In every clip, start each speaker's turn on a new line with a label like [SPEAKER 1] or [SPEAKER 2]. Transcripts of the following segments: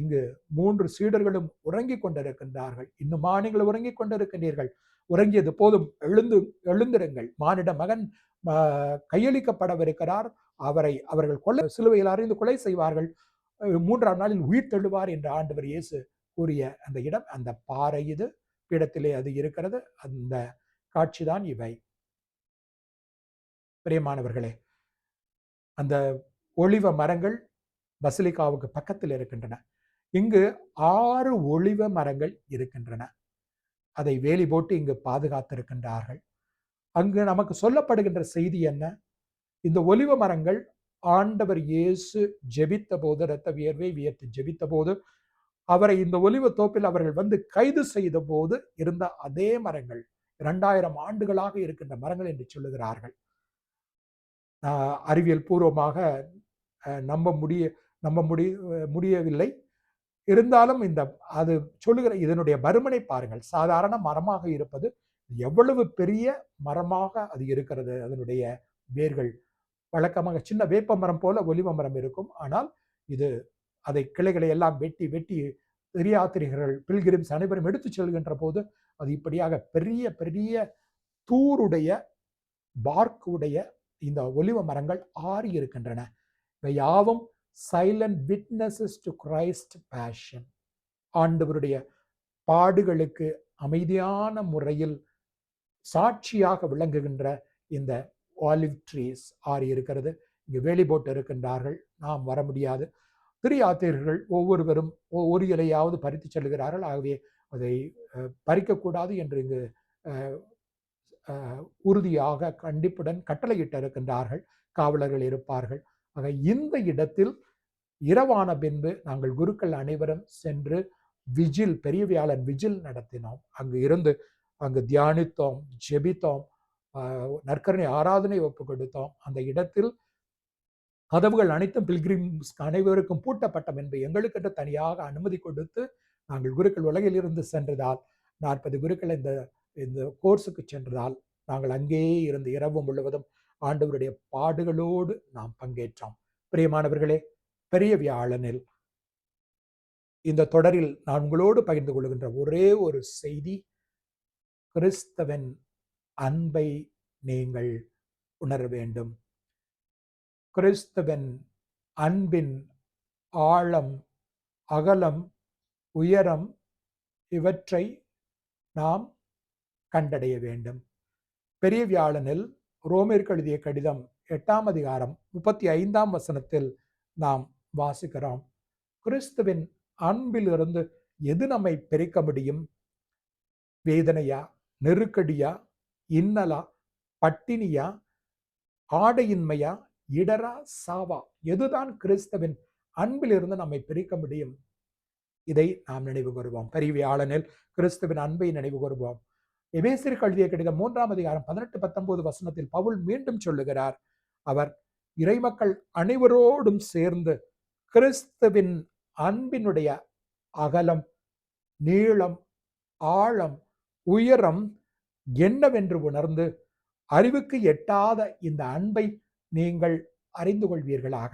[SPEAKER 1] இங்கு 3 சீடர்களும் உறங்கிக் கொண்டிருக்கின்றார்கள். இன்னுமா நீங்கள் உறங்கிக் கொண்டிருக்கின்றீர்கள்? உறங்கியது போதும், எழுந்திருங்கள். மானிட மகன் கையளிக்கப்படவிருக்கிறார். அவர்கள் சிலுவையில் அறிந்து கொலை செய்வார்கள். 3ஆம் நாளில் உயிர் தெழுவார் என்று ஆண்டவர் இயேசு கூறிய அந்த இடம், அந்த பாறை இது. பீடத்திலே அது இருக்கிறது. அந்த காட்சிதான் இவை. பிரியமானவர்களே, அந்த ஒலிவ மரங்கள் பசிலிக்காவுக்கு பக்கத்தில் இருக்கின்றன. இங்கு 6 ஒலிவ மரங்கள் இருக்கின்றன. அதை வேலி போட்டு இங்கு பாதுகாத்திருக்கின்றார்கள். அங்கு நமக்கு சொல்லப்படுகின்ற செய்தி என்ன? இந்த ஒலிவ மரங்கள் ஆண்டவர் இயேசு ஜெபித்த போது, இரத்த வியர்வை வியர்த்து ஜெபித்த போது, அவரை இந்த ஒலிவ தோப்பில் அவர்கள் வந்து கைது செய்த போது இருந்த அதே மரங்கள், 2000 ஆண்டுகளாக இருக்கின்ற மரங்கள் என்று சொல்லுகிறார்கள். அறிவியல் பூர்வமாக நம்ப முடியவில்லை. இருந்தாலும் அது சொல்லுகிற இதனுடைய பருமனை பாருங்கள். சாதாரண மரமாக இருப்பது எவ்வளவு பெரிய மரமாக அது இருக்கிறது. அதனுடைய வேர்கள் வழக்கமாக சின்ன வேப்ப மரம் போல ஒலிவ மரம் இருக்கும். ஆனால் இது அதை கிளைகளை எல்லாம் வெட்டி வெட்டி யாத்திரிகர்கள், பில்கிரிம்ஸ் அனைவரும் எடுத்துச் செல்கின்ற போது அது இப்படியாக பெரிய பெரிய தூருடைய பார்க்குடைய இந்த ஒலிவ மரங்கள் 6 இருக்கின்றன. இவை யாவும் silent witnesses to Christ passion. ஆண்டவருடைய பாடுகளுக்கு அமைதியான முறையில் சாட்சியாக விளங்குகின்ற இந்த ஆலிவ் ட்ரீஸ் 6 இருக்கிறது. இங்கு வேலி போட்டு இருக்கின்றார்கள். நாம் வர முடியாது. யாத்திரிகர்கள் ஒவ்வொருவரும் ஒரு இலையாவது பறித்து செல்கிறார்கள். ஆகவே அதை பறிக்கக்கூடாது என்று இங்கு உறுதியாக கண்டிப்புடன் கட்டளையிட்டு இருக்கின்றார்கள். காவலர்கள் இருப்பார்கள். ஆக இந்த இடத்தில் இரவான பின்பு நாங்கள் குருக்கள் அனைவரும் சென்று விஜில், பெரிய வியாழன் விஜில் நடத்தினோம். அங்கு இருந்து அங்கு தியானித்தோம், ஜெபித்தோம், நற்கருணை ஆராதனை ஒப்பு கொடுத்தோம். அந்த இடத்தில் கதவுகள் அனைத்தும் பில்கிரிம்ஸ் அனைவருக்கும் பூட்டப்பட்ட பின்பு எங்களுக்கென்று தனியாக அனுமதி கொடுத்து நாங்கள் குருக்கள் உலகில் இருந்து சென்றதால் 40 குருக்கள் இந்த கோர்ஸுக்கு சென்றதால் நாங்கள் அங்கேயே இருந்து இரவு முழுவதும் ஆண்டவருடைய பாடுகளோடு நாம் பங்கேற்றோம். பிரியமானவர்களே, பெரிய வியாழனில் இந்த தொடரில் நான் உங்களோடு பகிர்ந்து கொள்கின்ற ஒரே ஒரு செய்தி, கிறிஸ்தவன் அன்பை நீங்கள் உணர வேண்டும். கிறிஸ்தவன் அன்பின் ஆழம், அகலம், உயரம் இவற்றை நாம் கண்டடைய வேண்டும். பெரிய வியாழனில் ரோமேற்கு எழுதிய கடிதம் 8ஆம் அதிகாரம் 35ஆம் வசனத்தில் நாம் வாசிக்கிறோம். கிறிஸ்துவின் அன்பிலிருந்து எது நம்மை பிரிக்க முடியும்? வேதனையா, நெருக்கடியா, இன்னலா, பட்டினியா, ஆடையின்மையா, இடரா, சாவா? எதுதான் கிறிஸ்துவின் அன்பிலிருந்து நம்மை பிரிக்க முடியும்? இதை நாம் நினைவு கூறுவோம். பெரிய வியாழனில் கிறிஸ்துவின் அன்பை நினைவு கூறுவோம். எபேசியருக்கு எழுதிய கடிதம் 3ஆம் அதிகாரம் 18-19 வசனத்தில் பவுல் மீண்டும் சொல்லுகிறார். அவர் இறைமக்கள் அனைவரோடும் சேர்ந்து கிறிஸ்துவின் அன்பினுடைய அகலம், நீளம், ஆழம், உயரம் என்னவென்று உணர்ந்து அறிவுக்கு எட்டாத இந்த அன்பை நீங்கள் அறிந்து கொள்வீர்களாக.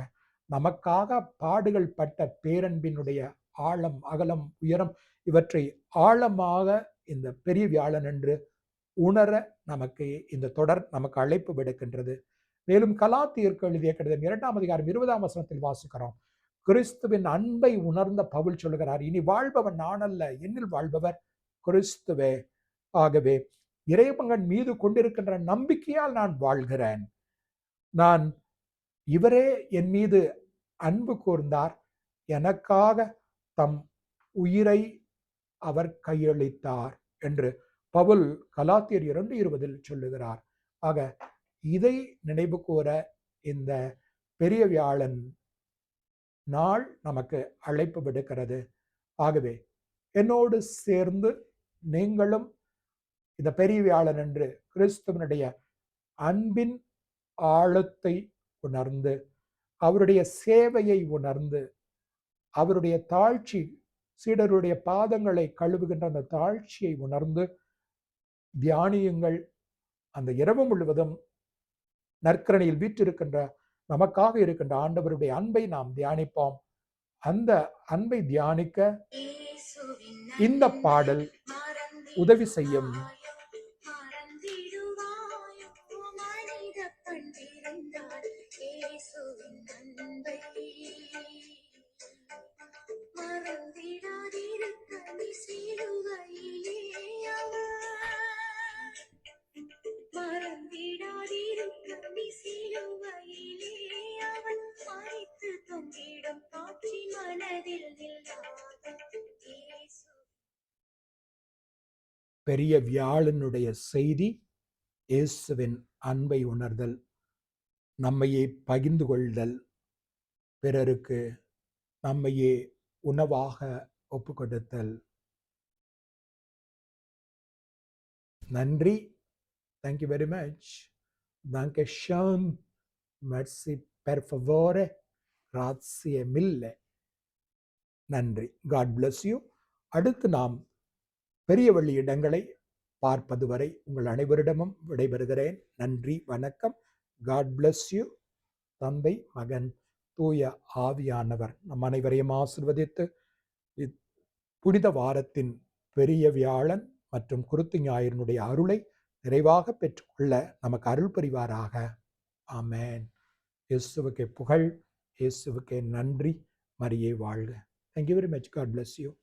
[SPEAKER 1] நமக்காக பாடுகள் பட்ட பேரன்பினுடைய ஆழம், அகலம், உயரம் இவற்றை ஆழமாக இந்த பெரிய வியாழன் என்று உணர நமக்கு இந்த தொடர் நமக்கு அழைப்பு விடுக்கின்றது. மேலும் கலாத்தியருக்கு எழுதிய கடிதம் 2ஆம் அதிகாரம் 20ஆம் வசனத்தில் வாசிக்கிறோம். கிறிஸ்துவின் அன்பை உணர்ந்த பவுல் சொல்லுகிறார், இனி வாழ்பவன் நான் அல்ல, என்னில் வாழ்பவர் கிறிஸ்துவே. ஆகவே இறைமகன் மீது கொண்டிருக்கின்ற நம்பிக்கையால் நான் வாழ்கிறேன். நான் இவரே என் மீது அன்பு கூர்ந்தார், எனக்காக தம் உயிரை அவர் கையளித்தார் என்று பவுல் கலாத்தியர் 2:20 சொல்லுகிறார். ஆக இதை நினைவு கூற இந்த பெரிய வியாழன் நாள் நமக்கு அழைப்பு விடுக்கிறது. ஆகவே என்னோடு சேர்ந்து நீங்களும் இந்த பெரிய வியாழன் என்று கிறிஸ்துவனுடைய அன்பின் ஆழத்தை உணர்ந்து, அவருடைய சேவையை உணர்ந்து, அவருடைய தாழ்ச்சி, சீடருடைய பாதங்களை கழுவுகின்ற அந்த தாழ்ச்சியை உணர்ந்து தியானியுங்கள். அந்த இரவு முழுவதும் நற்கரணியில் வீற்றிருக்கின்ற நமக்காக இருக்கின்ற ஆண்டவருடைய அன்பை நாம் தியானிப்போம். அந்த அன்பை தியானிக்க இந்த பாடல் உதவி செய்யும். பெரிய வியாழனுடைய செய்தி இயேசுவின் அன்பை உணர்தல், நம்மையே பகிர்ந்து கொள்தல், பிறருக்கு நம்மையே உணவாக ஒப்பு கொடுத்தல். நன்றி. Thank you very much. Danke schön. Merci per favore. Grazie mille. நன்றி. God bless you. அடுத்து நாம் பெரிய வழி இடங்களை பார்ப்பது வரை உங்கள் அனைவரிடமும் விடைபெறுகிறேன். நன்றி, வணக்கம். God bless you. தந்தை, மகன், தூய ஆவியானவர் நம் அனைவரையும் ஆசீர்வதித்து புனித வாரத்தின் பெரிய வியாழன் மற்றும் குருத்து ஞாயிறினுடைய அருளை நிறைவாக பெற்றுக்கொள்ள நமக்கு அருள் புரிவாராக. ஆமென். இயேசுவுக்கே புகழ், இயேசுவுக்கே நன்றி. மரியே வாழ்க. Thank you very much. God bless you.